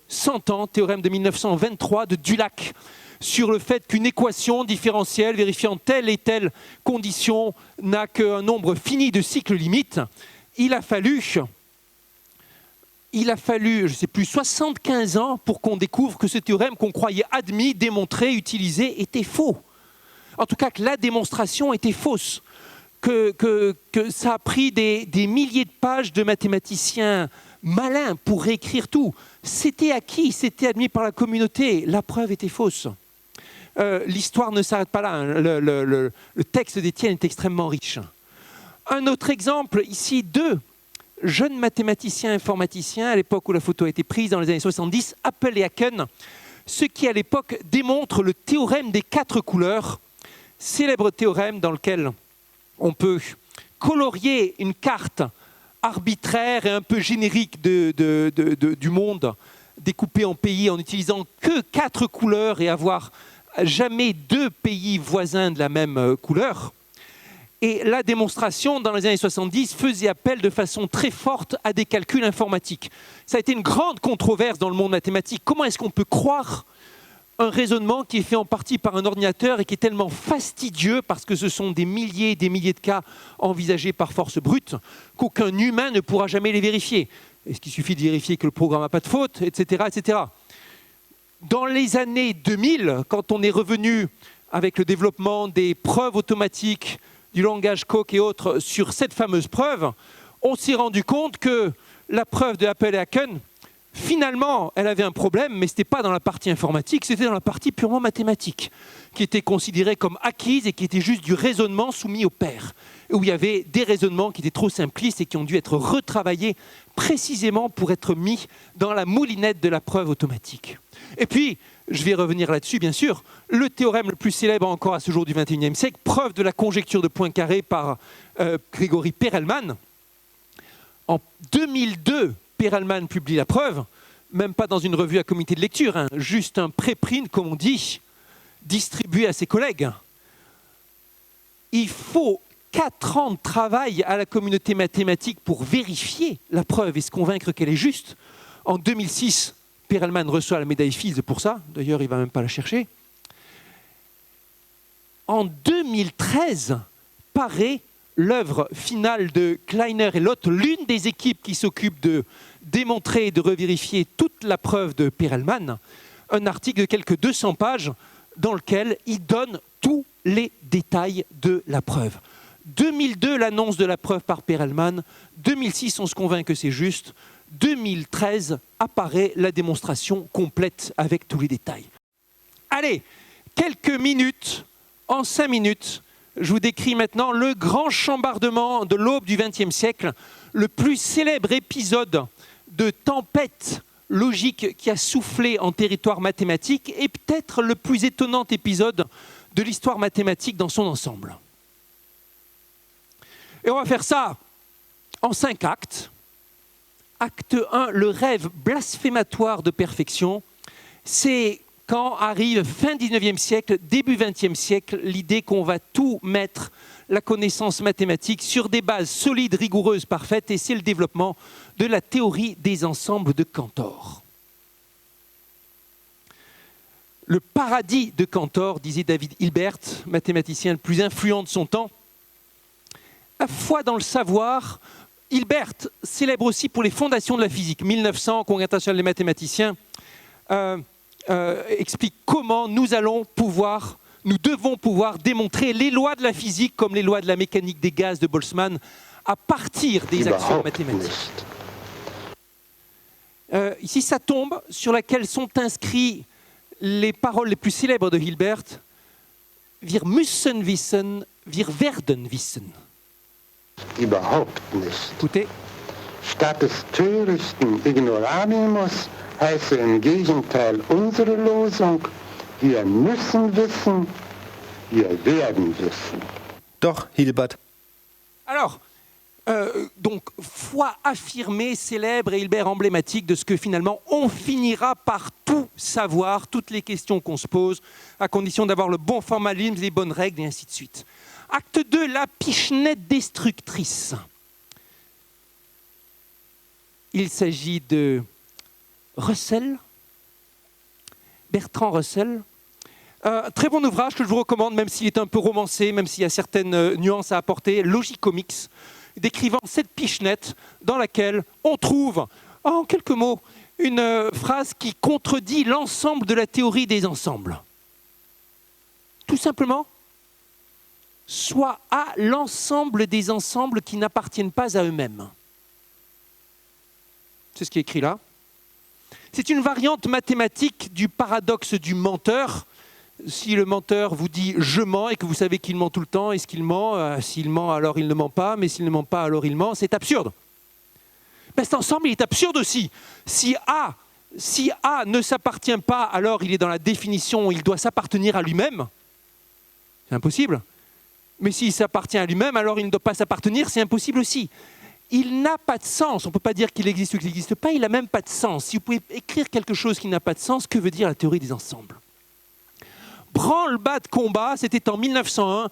100 ans, théorème de 1923 de Dulac, sur le fait qu'une équation différentielle vérifiant telle et telle condition n'a qu'un nombre fini de cycles limites. Il a fallu, je ne sais plus, 75 ans pour qu'on découvre que ce théorème qu'on croyait admis, démontré, utilisé, était faux. En tout cas, que la démonstration était fausse. que ça a pris des milliers de pages de mathématiciens malins pour réécrire tout. C'était acquis, c'était admis par la communauté. La preuve était fausse. L'histoire ne s'arrête pas là. Hein. Le texte d'Étienne est extrêmement riche. Un autre exemple, ici, deux jeunes mathématiciens informaticiens, à l'époque où la photo a été prise, dans les années 70, Appel et Haken, ce qui, à l'époque, démontre le théorème des 4 couleurs, célèbre théorème dans lequel on peut colorier une carte arbitraire et un peu générique du monde, découpée en pays en n'utilisant que 4 couleurs et avoir jamais 2 pays voisins de la même couleur. Et la démonstration, dans les années 70, faisait appel de façon très forte à des calculs informatiques. Ça a été une grande controverse dans le monde mathématique. Comment est-ce qu'on peut croire un raisonnement qui est fait en partie par un ordinateur et qui est tellement fastidieux, parce que ce sont des milliers et des milliers de cas envisagés par force brute, qu'aucun humain ne pourra jamais les vérifier. Est-ce qu'il suffit de vérifier que le programme n'a pas de faute, etc., etc. Dans les années 2000, quand on est revenu avec le développement des preuves automatiques, du langage Coq et autres sur cette fameuse preuve, on s'est rendu compte que la preuve de Appel et Haken, finalement, elle avait un problème, mais ce n'était pas dans la partie informatique, c'était dans la partie purement mathématique, qui était considérée comme acquise et qui était juste du raisonnement soumis au pair, où il y avait des raisonnements qui étaient trop simplistes et qui ont dû être retravaillés précisément pour être mis dans la moulinette de la preuve automatique. Et puis, je vais revenir là-dessus, bien sûr, le théorème le plus célèbre encore à ce jour du XXIe siècle, preuve de la conjecture de Poincaré par Grégory Perelman. En 2002, Perelman publie la preuve, même pas dans une revue à comité de lecture, hein, juste un préprint, comme on dit, distribué à ses collègues. Il faut 4 ans de travail à la communauté mathématique pour vérifier la preuve et se convaincre qu'elle est juste. En 2006, Perelman reçoit la médaille Fields pour ça. D'ailleurs, il ne va même pas la chercher. En 2013, paraît l'œuvre finale de Kleiner et Lott, l'une des équipes qui s'occupe de démontrer et de revérifier toute la preuve de Perelman, un article de quelques 200 pages dans lequel il donne tous les détails de la preuve. 2002, l'annonce de la preuve par Perelman. 2006, on se convainc que c'est juste. 2013, apparaît la démonstration complète avec tous les détails. Allez, quelques minutes, en 5 minutes, je vous décris maintenant le grand chambardement de l'aube du XXe siècle, le plus célèbre épisode de tempête logique qui a soufflé en territoire mathématique et peut-être le plus étonnant épisode de l'histoire mathématique dans son ensemble. Et on va faire ça en 5 actes. Acte 1, le rêve blasphématoire de perfection. C'est quand arrive fin 19e siècle, début 20e siècle, l'idée qu'on va tout mettre, la connaissance mathématique, sur des bases solides, rigoureuses, parfaites, et c'est le développement de la théorie des ensembles de Cantor. Le paradis de Cantor, disait David Hilbert, mathématicien le plus influent de son temps. La foi dans le savoir. Hilbert, célèbre aussi pour les fondations de la physique. 1900, Congrès international des mathématiciens, explique comment nous devons pouvoir démontrer les lois de la physique comme les lois de la mécanique des gaz de Boltzmann à partir des actions mathématiques. Ici, ça tombe sur laquelle sont inscrits les paroles les plus célèbres de Hilbert. Wir müssen wissen, wir werden wissen. Überhaupt nicht. Écoutez. Statt des törichten Ignorabimus heiße im Gegenteil unsere Losung, wir müssen wissen, wir werden wissen. Doch, Hilbert. Alors, donc, foi affirmée, célèbre et Hilbert emblématique de ce que finalement on finira par tout savoir, toutes les questions qu'on se pose, à condition d'avoir le bon formalisme, les bonnes règles et ainsi de suite. Acte 2, la pichenette destructrice. Il s'agit de Russell, Bertrand Russell. Très bon ouvrage que je vous recommande, même s'il est un peu romancé, même s'il y a certaines nuances à apporter, Logicomics, décrivant cette pichenette dans laquelle on trouve, en quelques mots, une phrase qui contredit l'ensemble de la théorie des ensembles. Tout simplement, soit A, l'ensemble des ensembles qui n'appartiennent pas à eux-mêmes. C'est ce qui est écrit là. C'est une variante mathématique du paradoxe du menteur. Si le menteur vous dit « je mens » et que vous savez qu'il ment tout le temps, est-ce qu'il ment? S'il ment, alors il ne ment pas, mais s'il ne ment pas, alors il ment. C'est absurde. Ben, cet ensemble, il est absurde aussi. Si A ne s'appartient pas, alors il est dans la définition, il doit s'appartenir à lui-même. C'est impossible. Mais s'il s'appartient à lui-même, alors il ne doit pas s'appartenir, c'est impossible aussi. Il n'a pas de sens. On ne peut pas dire qu'il existe ou qu'il n'existe pas, il n'a même pas de sens. Si vous pouvez écrire quelque chose qui n'a pas de sens, que veut dire la théorie des ensembles? Branle-bas de combat, c'était en 1901.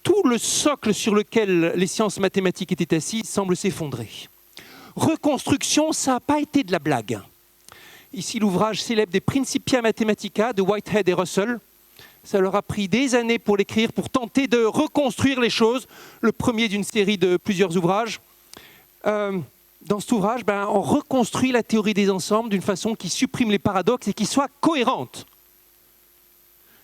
Tout le socle sur lequel les sciences mathématiques étaient assises semble s'effondrer. Reconstruction, ça n'a pas été de la blague. Ici, l'ouvrage célèbre des Principia Mathematica de Whitehead et Russell. Ça leur a pris des années pour l'écrire, pour tenter de reconstruire les choses. Le premier d'une série de plusieurs ouvrages. Dans cet ouvrage, on reconstruit la théorie des ensembles d'une façon qui supprime les paradoxes et qui soit cohérente.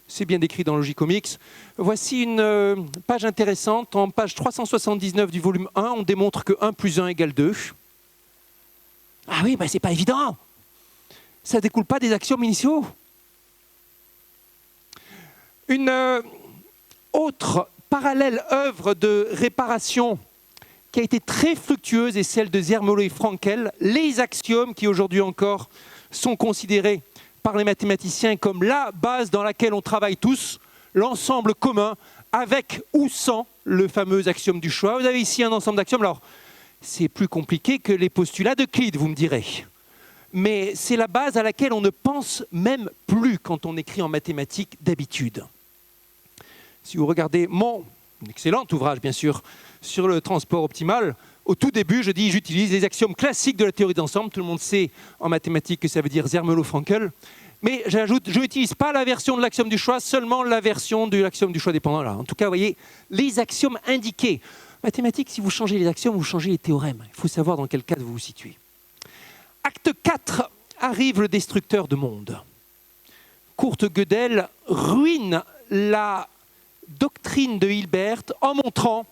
C'est bien décrit dans Logicomics. Voici une page intéressante. En page 379 du volume 1, on démontre que 1 plus 1 égale 2. Ah oui, c'est pas évident. Ça ne découle pas des axiomes initiaux. Une autre parallèle œuvre de réparation qui a été très fructueuse est celle de Zermelo et Frankel. Les axiomes qui aujourd'hui encore sont considérés par les mathématiciens comme la base dans laquelle on travaille tous, l'ensemble commun, avec ou sans le fameux axiome du choix. Vous avez ici un ensemble d'axiomes. Alors, c'est plus compliqué que les postulats d'Euclide, vous me direz. Mais c'est la base à laquelle on ne pense même plus quand on écrit en mathématiques d'habitude. Si vous regardez mon excellent ouvrage, bien sûr, sur le transport optimal, au tout début, je dis j'utilise les axiomes classiques de la théorie d'ensemble. Tout le monde sait en mathématiques que ça veut dire Zermelo-Frankel. Mais j'ajoute, je n'utilise pas la version de l'axiome du choix, seulement la version de l'axiome du choix dépendant. Là. En tout cas, vous voyez, les axiomes indiqués. Mathématiques, si vous changez les axiomes, vous changez les théorèmes. Il faut savoir dans quel cadre vous vous situez. Acte 4, arrive le destructeur de monde. Kurt Gödel ruine la doctrine de Hilbert en montrant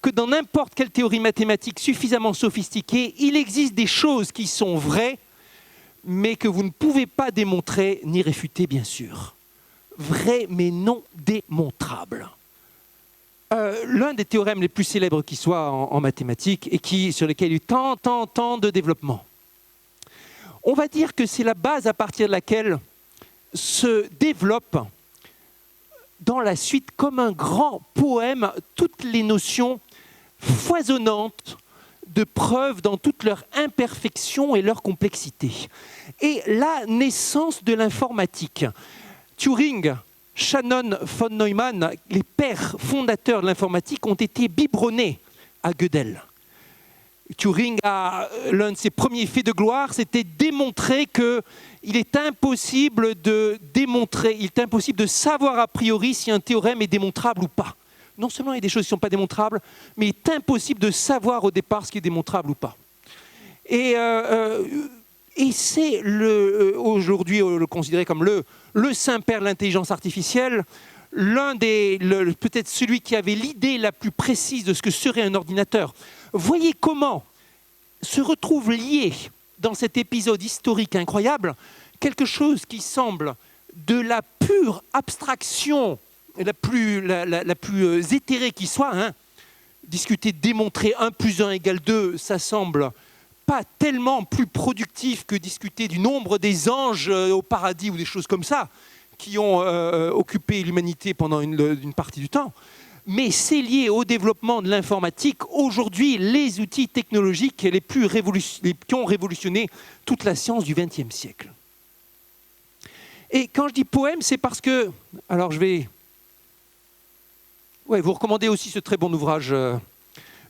que dans n'importe quelle théorie mathématique suffisamment sophistiquée, il existe des choses qui sont vraies, mais que vous ne pouvez pas démontrer ni réfuter, bien sûr. Vraies, mais non démontrables. L'un des théorèmes les plus célèbres qui soit en mathématiques et sur lesquels il y a eu tant de développement. On va dire que c'est la base à partir de laquelle se développe dans la suite comme un grand poème toutes les notions foisonnantes de preuves dans toute leur imperfection et leur complexité. Et la naissance de l'informatique. Turing, Shannon von Neumann, les pères fondateurs de l'informatique ont été biberonnés à Gödel. Turing, l'un de ses premiers faits de gloire, c'était démontrer qu'il est impossible de savoir a priori si un théorème est démontrable ou pas. Non seulement il y a des choses qui ne sont pas démontrables, mais il est impossible de savoir au départ ce qui est démontrable ou pas. Et c'est aujourd'hui le considéré comme le saint-père de l'intelligence artificielle, peut-être celui qui avait l'idée la plus précise de ce que serait un ordinateur. Voyez comment se retrouve lié dans cet épisode historique incroyable quelque chose qui semble de la pure abstraction la plus éthérée qui soit. Discuter, démontrer 1 plus 1 égale 2, ça semble pas tellement plus productif que discuter du nombre des anges au paradis ou des choses comme ça qui ont occupé l'humanité pendant une partie du temps. Mais c'est lié au développement de l'informatique. Aujourd'hui, les outils technologiques qui ont révolutionné toute la science du XXe siècle. Et quand je dis poème, c'est parce que... Alors je vais... vous recommandez aussi ce très bon ouvrage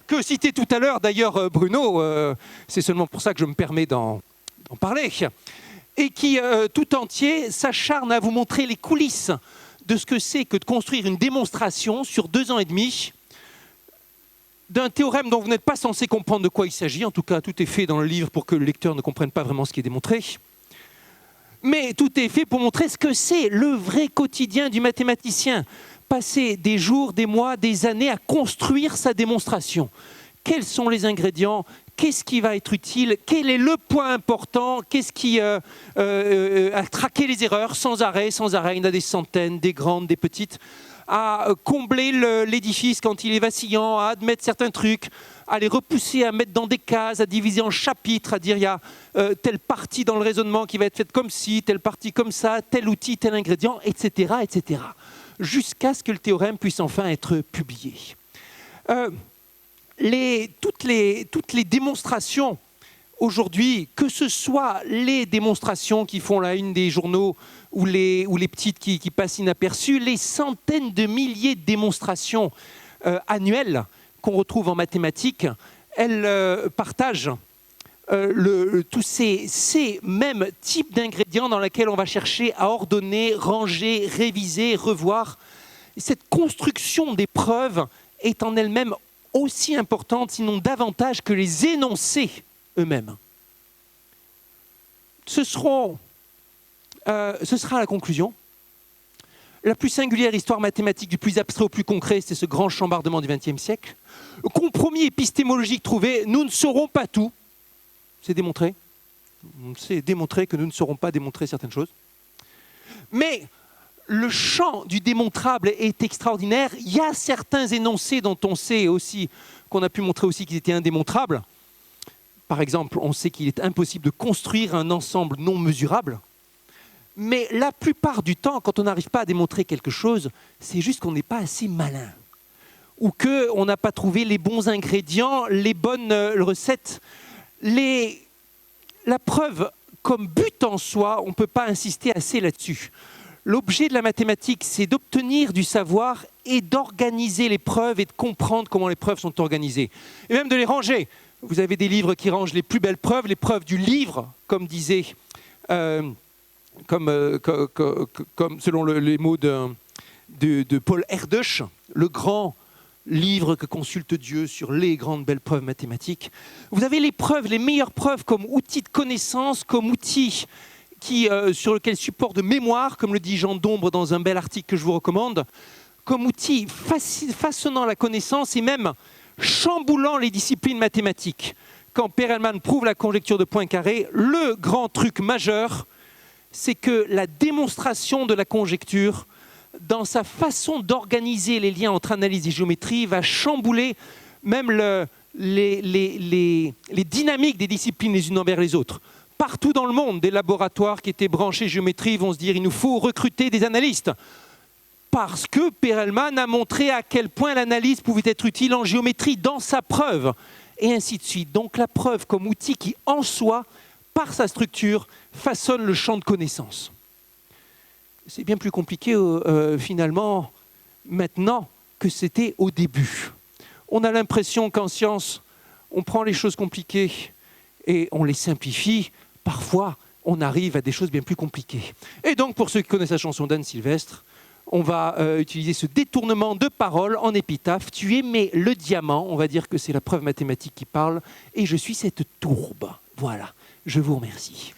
que citait tout à l'heure, d'ailleurs, Bruno. C'est seulement pour ça que je me permets d'en parler. Et qui, tout entier, s'acharne à vous montrer les coulisses de ce que c'est que de construire une démonstration sur 2 ans et demi d'un théorème dont vous n'êtes pas censé comprendre de quoi il s'agit. En tout cas, tout est fait dans le livre pour que le lecteur ne comprenne pas vraiment ce qui est démontré. Mais tout est fait pour montrer ce que c'est le vrai quotidien du mathématicien. passer des jours, des mois, des années à construire sa démonstration. Quels sont les ingrédients? Qu'est-ce qui va être utile? Quel est le point important? Qu'est-ce qui a traqué les erreurs sans arrêt? Il y en a des centaines, des grandes, des petites. À combler l'édifice quand il est vacillant, à admettre certains trucs, à les repousser, à mettre dans des cases, à diviser en chapitres, à dire il y a telle partie dans le raisonnement qui va être faite comme ci, telle partie comme ça, tel outil, tel ingrédient, etc., etc. Jusqu'à ce que le théorème puisse enfin être publié. Toutes les démonstrations aujourd'hui, que ce soit les démonstrations qui font la une des journaux ou les petites qui passent inaperçues, les centaines de milliers de démonstrations annuelles qu'on retrouve en mathématiques, elles partagent tous ces mêmes types d'ingrédients dans lesquels on va chercher à ordonner, ranger, réviser, revoir. Et cette construction des preuves est en elle-même aussi importante, sinon davantage que les énoncés eux-mêmes. Ce sera la conclusion. La plus singulière histoire mathématique, du plus abstrait au plus concret, c'est ce grand chambardement du XXe siècle. Le compromis épistémologique trouvé, nous ne saurons pas tout. C'est démontré. C'est démontré que nous ne saurons pas démontrer certaines choses. Mais le champ du démontrable est extraordinaire. Il y a certains énoncés dont on sait aussi, qu'on a pu montrer aussi qu'ils étaient indémontrables. Par exemple, on sait qu'il est impossible de construire un ensemble non mesurable. Mais la plupart du temps, quand on n'arrive pas à démontrer quelque chose, c'est juste qu'on n'est pas assez malin. Ou qu'on n'a pas trouvé les bons ingrédients, les bonnes recettes. La preuve comme but en soi, on ne peut pas insister assez là-dessus. L'objet de la mathématique, c'est d'obtenir du savoir et d'organiser les preuves et de comprendre comment les preuves sont organisées. Et même de les ranger. Vous avez des livres qui rangent les plus belles preuves, les preuves du livre, comme disait, selon les mots de Paul Erdős, le grand livre que consulte Dieu sur les grandes belles preuves mathématiques. Vous avez les preuves, les meilleures preuves comme outil de connaissance, comme outil sur lequel support de mémoire, comme le dit Jean Dombre dans un bel article que je vous recommande, comme outil façonnant la connaissance et même chamboulant les disciplines mathématiques. Quand Perelman prouve la conjecture de Poincaré, le grand truc majeur, c'est que la démonstration de la conjecture, dans sa façon d'organiser les liens entre analyse et géométrie, va chambouler même les dynamiques des disciplines les unes envers les autres. Partout dans le monde, des laboratoires qui étaient branchés géométrie vont se dire il nous faut recruter des analystes. Parce que Perelman a montré à quel point l'analyse pouvait être utile en géométrie dans sa preuve. Et ainsi de suite. Donc la preuve comme outil qui, en soi, par sa structure, façonne le champ de connaissances. C'est bien plus compliqué, finalement, maintenant, que c'était au début. On a l'impression qu'en science, on prend les choses compliquées et on les simplifie. Parfois, on arrive à des choses bien plus compliquées. Et donc, pour ceux qui connaissent la chanson d'Anne Sylvestre, on va utiliser ce détournement de parole en épitaphe. Tu aimais le diamant, on va dire que c'est la preuve mathématique qui parle, et je suis cette tourbe. Voilà, je vous remercie.